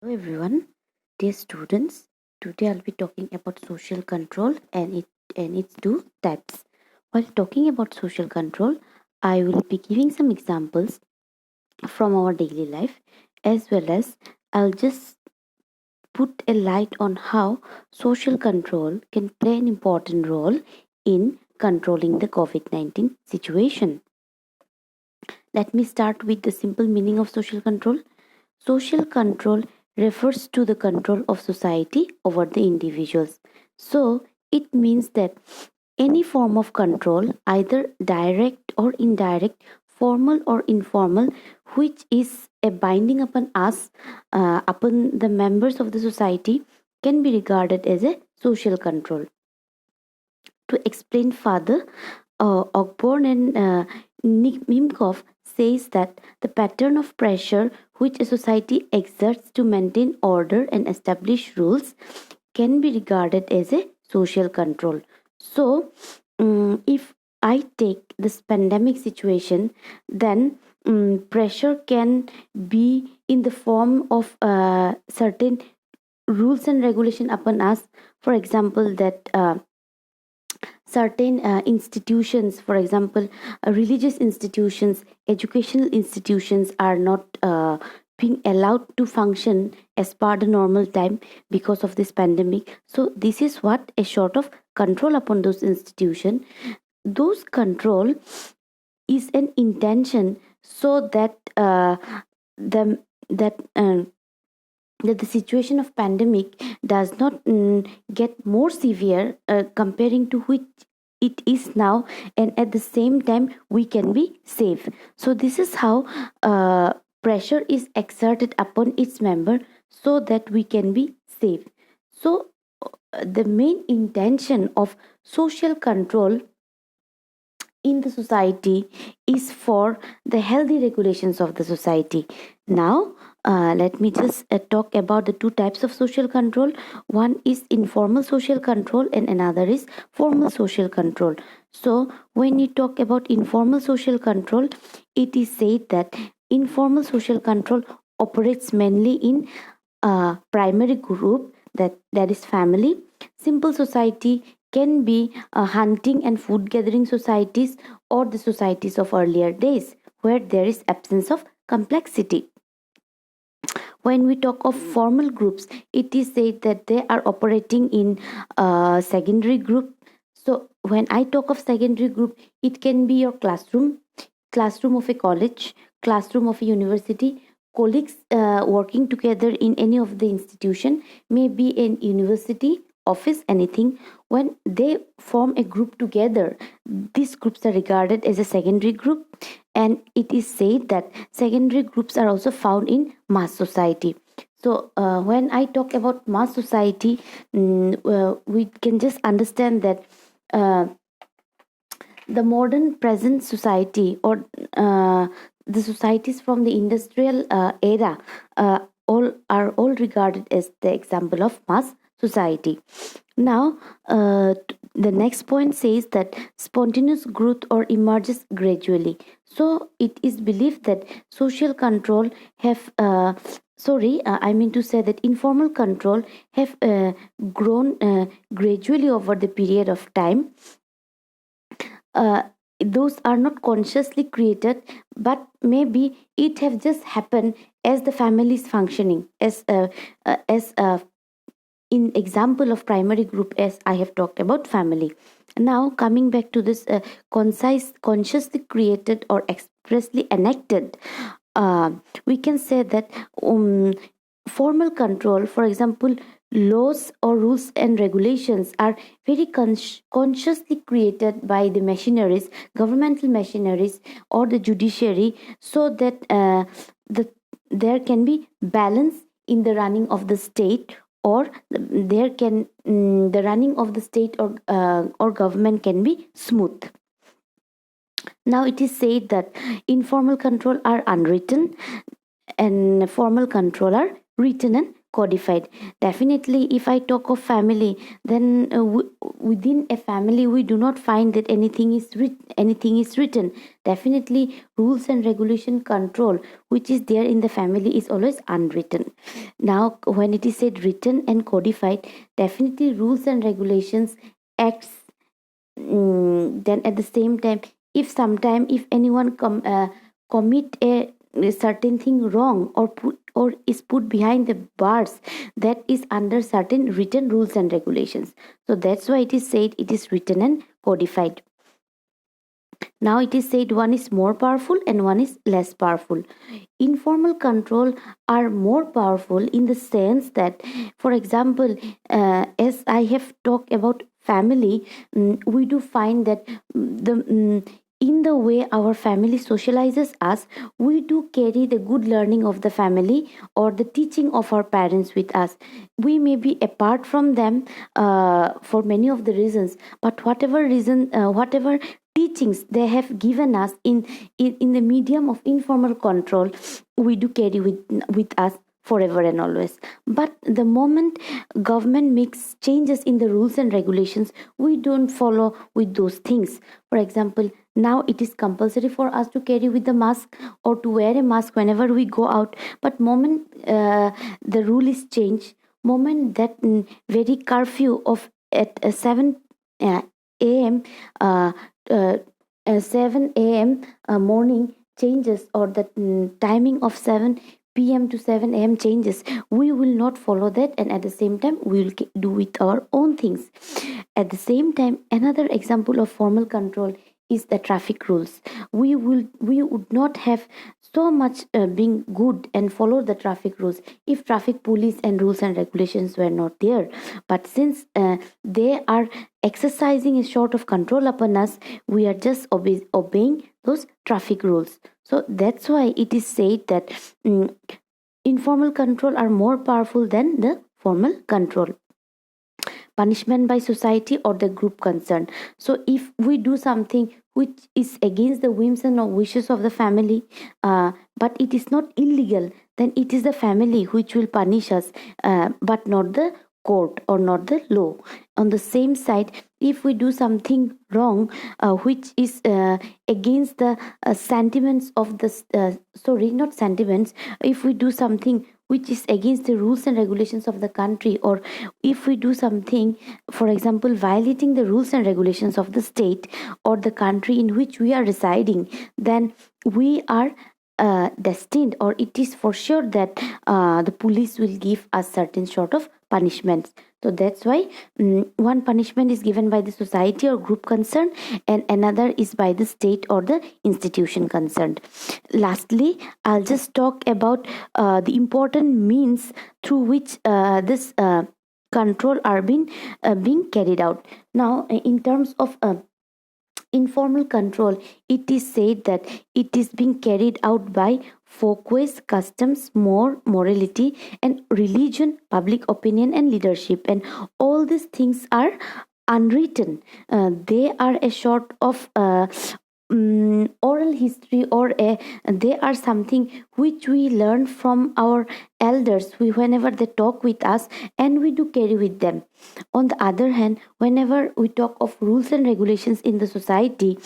Hello everyone, dear students. Today I'll be talking about social control and its two types. While talking about social control, I will be giving some examples from our daily life, as well as I'll just put a light on how social control can play an important role in controlling the COVID-19 situation. Let me start with the simple meaning of social control. Social control refers to the control of society over the individuals. So, it means that any form of control, either direct or indirect, formal or informal, which is a binding upon us, upon the members of the society, can be regarded as a social control. To explain further, Ogborn and Mimkov says that the pattern of pressure which a society exerts to maintain order and establish rules can be regarded as a social control. So, if I take this pandemic situation, then pressure can be in the form of certain rules and regulation upon us. For example, that certain institutions, for example, religious institutions, educational institutions, are not being allowed to function as per the normal time because of this pandemic. So this is what a sort of control upon those institutions. Those control is an intention so that the that that the situation of pandemic does not get more severe comparing to which it is now, and at the same time we can be safe. So this is how pressure is exerted upon its member so that we can be safe. So the main intention of social control in the society is for the healthy regulations of the society. Now, let me just talk about the two types of social control. One is informal social control, and another is formal social control. So, when you talk about informal social control, it is said that informal social control operates mainly in a primary group, that is family. Simple society can be hunting and food gathering societies, or the societies of earlier days where there is absence of complexity. When we talk of formal groups, it is said that they are operating in secondary group. So when I talk of secondary group, it can be your classroom of a college, classroom of a university, colleagues working together in any of the institution, maybe in university, office, anything. When they form a group together, these groups are regarded as a secondary group, and it is said that secondary groups are also found in mass society. So when I talk about mass society, we can just understand that uh, the modern present society, or the societies from the industrial era, all regarded as the example of mass society. Now, the next point says that spontaneous growth or emerges gradually. So it is believed that social control have I mean to say that informal control have grown gradually over the period of time. uh, those are not consciously created, but maybe it have just happened as the family is functioning, as in example of primary group, as I have talked about family. Now coming back to this concise consciously created or expressly enacted, uh, we can say that formal control, for example, laws or rules and regulations, are very consciously created by the machineries, governmental machineries, or the judiciary, so that there can be balance in the running of the state, or the running of the state or government can be smooth. Now it is said that informal control are unwritten and formal control are written and codified. Definitely, if I talk of family, then within a family we do not find that anything is written. Definitely, rules and regulation control which is there in the family is always unwritten. Now, when it is said written and codified, definitely rules and regulations acts. Then at the same time, if anyone commit a certain thing wrong, or is put behind the bars, that is under certain written rules and regulations. So that's why it is said it is written and codified. Now it is said one is more powerful and one is less powerful. Informal control are more powerful in the sense that, for example, as I have talked about family, we do find that in the way our family socializes us, we do carry the good learning of the family or the teaching of our parents with us. We may be apart from them for many of the reasons, but whatever teachings they have given us in the medium of informal control, we do carry with us forever and always. But the moment government makes changes in the rules and regulations, we don't follow with those things. For example, now it is compulsory for us to carry with the mask or to wear a mask whenever we go out. But moment the rule is changed, moment that very curfew of at 7 a.m. Uh, 7 a.m. Morning changes, or the timing of 7 p.m. to 7 a.m. changes, we will not follow that, and at the same time we will do with our own things. At the same time, another example of formal control is the traffic rules. We would not have so much being good and follow the traffic rules if traffic police and rules and regulations were not there. But since they are exercising a sort of control upon us, we are just obeying those traffic rules. So that's why it is said that informal control are more powerful than the formal control. Punishment by society or the group concerned. So if we do something which is against the whims and wishes of the family, but it is not illegal, then it is the family which will punish us, but not the court or not the law. On the same side, if we do something wrong, which is against the sentiments of the sorry, not sentiments, if we do something which is against the rules and regulations of the country, or if we do something, for example, violating the rules and regulations of the state or the country in which we are residing, then we are destined, or it is for sure that the police will give us certain sort of punishments. So that's why one punishment is given by the society or group concerned, and another is by the state or the institution concerned. Lastly, I'll just talk about the important means through which this control are being carried out. Now, in terms of informal control, it is said that it is being carried out by folkways, customs, morality, and religion, public opinion, and leadership. And all these things are unwritten. They are a sort of oral history, or they are something which we learn from our elders, whenever they talk with us, and we do carry with them. On the other hand, whenever we talk of rules and regulations in the society,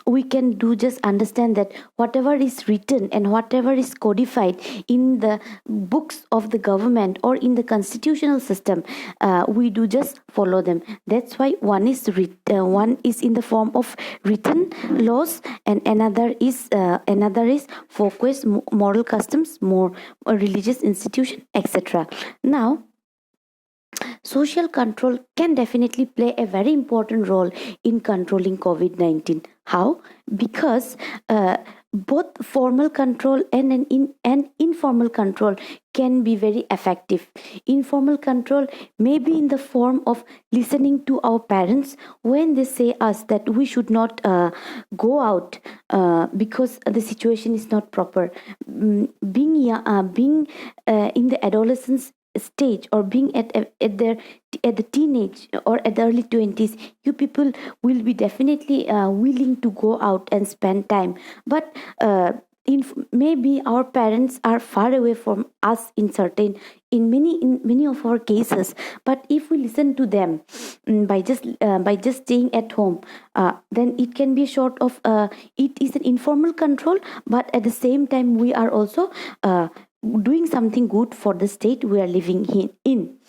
we can do just understand that whatever is written and whatever is codified in the books of the government or in the constitutional system, we do just follow them. That's why one is in the form of written laws, and another is folkways, moral customs, more religious institution, etc. Now, social control can definitely play a very important role in controlling COVID-19. How? Because both formal control and informal control can be very effective. Informal control may be in the form of listening to our parents when they say us that we should not go out because the situation is not proper. Being in the adolescence stage, or being at the teenage or at the early 20s, you people will be definitely willing to go out and spend time. But maybe our parents are far away from us in many of our cases, but if we listen to them, by just staying at home, then it can be sort of it is an informal control, but at the same time we are also doing something good for the state we are living in.